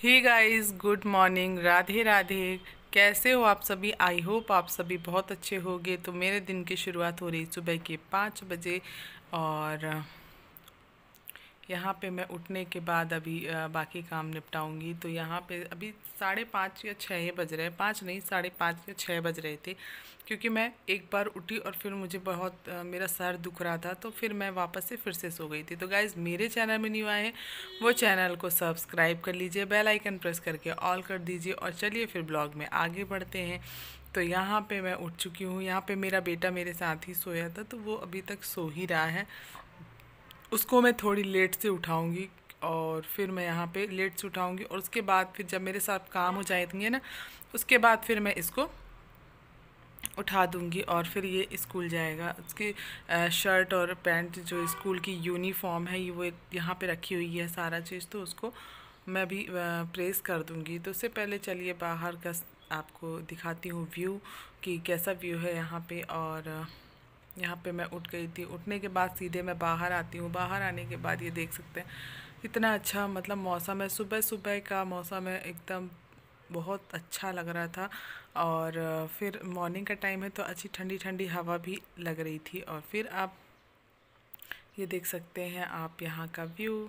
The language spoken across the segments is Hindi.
हे guys, good morning, Radhe Radhe. कैसे हो आप सभी? आई होप आप सभी बहुत अच्छे होंगे। तो मेरे दिन की शुरुआत हो रही सुबह के 5 बजे। और यहाँ पे मैं उठने के बाद अभी बाकी काम निपटाऊंगी। तो यहाँ पे अभी 5:30 या 6 बज रहे हैं, 5 नहीं 5:30 या 6 बज रहे थे, क्योंकि मैं एक बार उठी और फिर मुझे बहुत मेरा सर दुख रहा था, तो फिर मैं वापस से फिर से सो गई थी। तो गाइज़, मेरे चैनल में न्यू आए हैं वो चैनल को सब्सक्राइब कर लीजिए, बेल आइकन प्रेस करके ऑल कर दीजिए। और चलिए फिर ब्लॉग में आगे बढ़ते हैं। तो यहाँ पे मैं उठ चुकी हूँ। यहाँ पे मेरा बेटा मेरे साथ ही सोया था, तो वो अभी तक सो ही रहा है। उसको मैं थोड़ी लेट से उठाऊंगी और फिर मैं यहाँ पे लेट से उठाऊंगी, और उसके बाद फिर जब मेरे साथ काम हो जाएंगे ना, उसके बाद फिर मैं इसको उठा दूंगी और फिर ये स्कूल जाएगा। उसकी शर्ट और पैंट, जो स्कूल की यूनिफॉर्म है, ये वो यहाँ पे रखी हुई है सारा चीज़, तो उसको मैं भी प्रेस कर दूंगी। तो उससे पहले चलिए बाहर का आपको दिखाती हूँ व्यू, कि कैसा व्यू है यहाँ पे। और यहाँ पे मैं उठ गई थी। उठने के बाद सीधे मैं बाहर आती हूँ। बाहर आने के बाद ये देख सकते हैं इतना अच्छा मतलब मौसम है, सुबह सुबह का मौसम है, एकदम बहुत अच्छा लग रहा था। और फिर मॉर्निंग का टाइम है, तो अच्छी ठंडी ठंडी हवा भी लग रही थी। और फिर आप ये देख सकते हैं आप यहाँ का व्यू।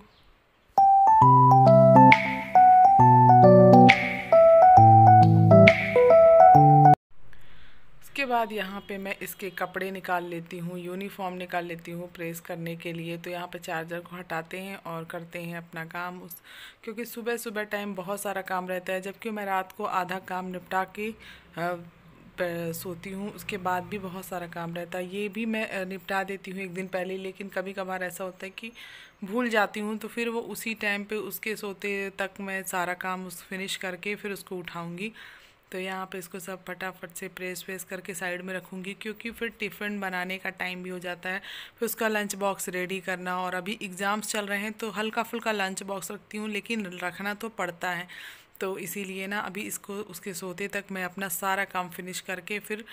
उसके बाद यहाँ पे मैं इसके कपड़े निकाल लेती हूँ, यूनिफॉर्म निकाल लेती हूँ प्रेस करने के लिए। तो यहाँ पे चार्जर को हटाते हैं और करते हैं अपना काम। क्योंकि सुबह सुबह टाइम बहुत सारा काम रहता है, जबकि मैं रात को आधा काम निपटा के सोती हूँ। उसके बाद भी बहुत सारा काम रहता है, ये भी मैं निपटा देती हूँ एक दिन पहले। लेकिन कभी कभार ऐसा होता है कि भूल जाती हूँ, तो फिर वो उसी टाइम पे उसके सोते तक मैं सारा काम उस फिनिश करके फिर उसको उठाऊँगी। तो यहाँ पे इसको सब फटाफट से प्रेस करके साइड में रखूँगी, क्योंकि फिर टिफ़िन बनाने का टाइम भी हो जाता है, फिर उसका लंच बॉक्स रेडी करना। और अभी एग्ज़ाम्स चल रहे हैं, तो हल्का फुल्का लंच बॉक्स रखती हूँ, लेकिन रखना तो पड़ता है। तो इसीलिए ना अभी इसको उसके सोते तक मैं अपना सारा काम फिनिश करके फिर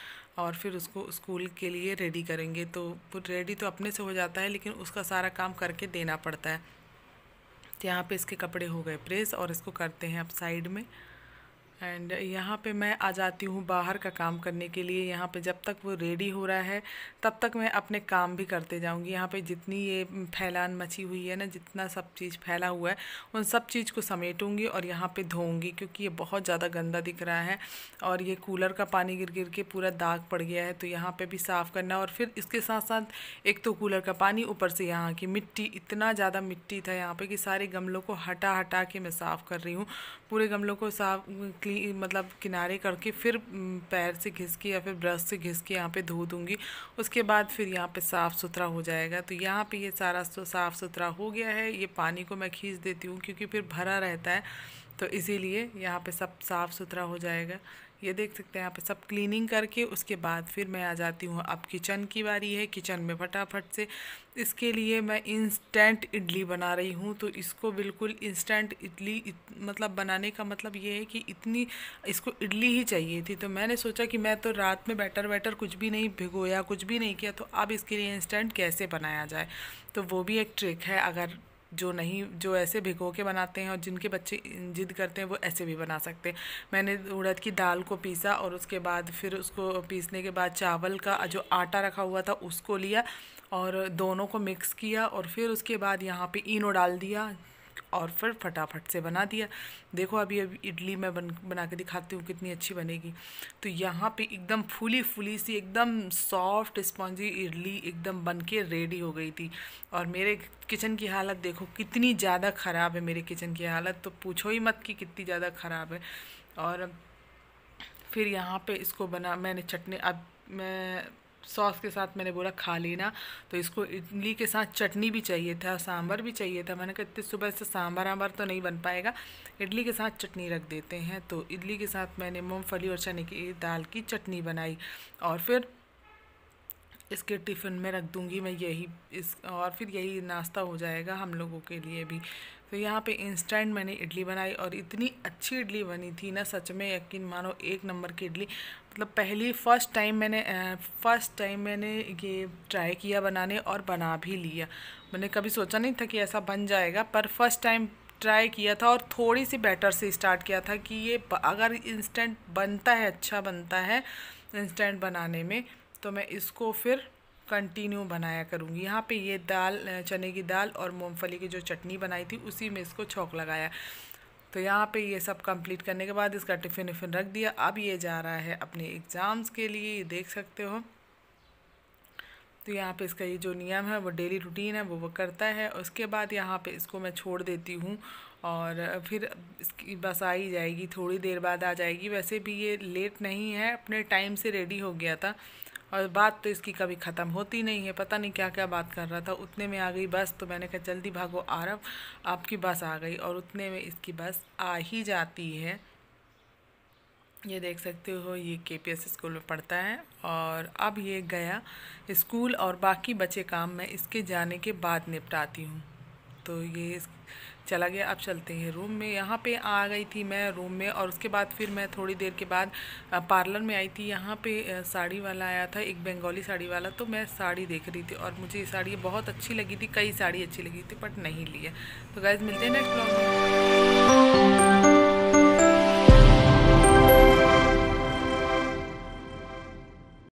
उसको स्कूल के लिए रेडी करेंगे। तो रेडी तो अपने से हो जाता है, लेकिन उसका सारा काम करके देना पड़ता है। तो यहाँ पे इसके कपड़े हो गए प्रेस, और इसको करते हैं अब साइड में। एंड यहाँ पे मैं आ जाती हूँ बाहर का काम करने के लिए। यहाँ पे जब तक वो रेडी हो रहा है, तब तक मैं अपने काम भी करते जाऊँगी। यहाँ पे जितनी ये फैलान मची हुई है ना, जितना सब चीज़ फैला हुआ है, उन सब चीज़ को समेटूँगी और यहाँ पे धोऊँगी, क्योंकि ये बहुत ज़्यादा गंदा दिख रहा है। और ये कूलर का पानी गिर गिर के पूरा दाग पड़ गया है, तो यहाँ पर भी साफ़ करना। और फिर इसके साथ साथ एक तो कूलर का पानी, ऊपर से यहाँ की मिट्टी, इतना ज़्यादा मिट्टी था यहाँ पर कि सारे गमलों को हटा हटा के मैं साफ़ कर रही हूँ। पूरे गमलों को साफ मतलब किनारे करके फिर पैर से घिस के या फिर ब्रश से घिस के यहाँ पे धो दूँगी। उसके बाद फिर यहाँ पे साफ़ सुथरा हो जाएगा। तो यहाँ पे ये सारा साफ़ सुथरा हो गया है। ये पानी को मैं खींच देती हूँ, क्योंकि फिर भरा रहता है, तो इसीलिए यहाँ पे सब साफ़ सुथरा हो जाएगा। ये देख सकते हैं यहाँ पे सब क्लीनिंग करके उसके बाद फिर मैं आ जाती हूँ। अब किचन की बारी है। किचन में फटाफट से इसके लिए मैं इंस्टेंट इडली बना रही हूँ। तो इसको बिल्कुल इंस्टेंट इडली मतलब बनाने का मतलब ये है कि इतनी इसको इडली ही चाहिए थी। तो मैंने सोचा कि मैं तो रात में बैटर कुछ भी नहीं भिगोया, कुछ भी नहीं किया, तो अब इसके लिए इंस्टेंट कैसे बनाया जाए। तो वो भी एक ट्रिक है। अगर जो ऐसे भिगो के बनाते हैं और जिनके बच्चे जिद करते हैं, वो ऐसे भी बना सकते हैं। मैंने उड़द की दाल को पीसा, और उसके बाद फिर उसको पीसने के बाद चावल का जो आटा रखा हुआ था उसको लिया और दोनों को मिक्स किया, और फिर उसके बाद यहाँ पे इनो डाल दिया और फिर फटाफट से बना दिया। देखो अभी इडली मैं बना के दिखाती हूँ कितनी अच्छी बनेगी। तो यहाँ पे एकदम फूली फूली सी, एकदम सॉफ्ट स्पॉन्जी इडली एकदम बन के रेडी हो गई थी। और मेरे किचन की हालत देखो कितनी ज़्यादा ख़राब है। मेरे किचन की हालत तो पूछो ही मत कि कितनी ज़्यादा ख़राब है। और फिर यहाँ पे इसको मैंने चटनी, अब मैं सॉस के साथ मैंने बोला खा लेना, तो इसको इडली के साथ चटनी भी चाहिए था, सांभर भी चाहिए था। मैंने कहा इतनी सुबह से सांभर आंभर तो नहीं बन पाएगा, इडली के साथ चटनी रख देते हैं। तो इडली के साथ मैंने मूंगफली और चने की दाल की चटनी बनाई, और फिर इसके टिफ़िन में रख दूँगी मैं और फिर यही नाश्ता हो जाएगा हम लोगों के लिए भी। तो यहाँ पे इंस्टेंट मैंने इडली बनाई, और इतनी अच्छी इडली बनी थी ना, सच में यकीन मानो, एक नंबर की इडली। मतलब फर्स्ट टाइम मैंने ये ट्राई किया बनाने, और बना भी लिया। मैंने कभी सोचा नहीं था कि ऐसा बन जाएगा, पर फर्स्ट टाइम ट्राई किया था और थोड़ी सी बैटर से स्टार्ट किया था कि ये अगर इंस्टेंट बनता है, अच्छा बनता है इंस्टेंट बनाने में, तो मैं इसको फिर कंटिन्यू बनाया करूँगी। यहाँ पे ये दाल, चने की दाल और मूंगफली की जो चटनी बनाई थी उसी में इसको छौंक लगाया। तो यहाँ पे ये सब कंप्लीट करने के बाद इसका टिफ़िन विफ़िन रख दिया। अब ये जा रहा है अपने एग्ज़ाम्स के लिए, ये देख सकते हो। तो यहाँ पे इसका ये जो नियम है, वो डेली रूटीन है, वो करता है। उसके बाद यहाँ पे इसको मैं छोड़ देती हूँ और फिर इसकी बस आ ही जाएगी, थोड़ी देर बाद आ जाएगी। वैसे भी ये लेट नहीं है, अपने टाइम से रेडी हो गया था और बात तो इसकी कभी ख़त्म होती नहीं है। पता नहीं क्या क्या बात कर रहा था, उतने में आ गई बस। तो मैंने कहा जल्दी भागो आरव, आपकी बस आ गई, और उतने में इसकी बस आ ही जाती है। ये देख सकते हो, ये KPS स्कूल में पढ़ता है और अब ये गया स्कूल और बाकी बचे काम मैं इसके जाने के बाद निपटाती हूँ। तो ये चला गया। अब चलते हैं रूम में। यहाँ पे आ गई थी मैं रूम में और उसके बाद फिर मैं थोड़ी देर के बाद पार्लर में आई थी। यहाँ पे साड़ी वाला आया था, एक बंगाली साड़ी वाला, तो मैं साड़ी देख रही थी और मुझे ये साड़ी बहुत अच्छी लगी थी। कई साड़ी अच्छी लगी थी बट नहीं ली है। तो गाइस मिलते हैं नेक्स्ट ब्लॉग में।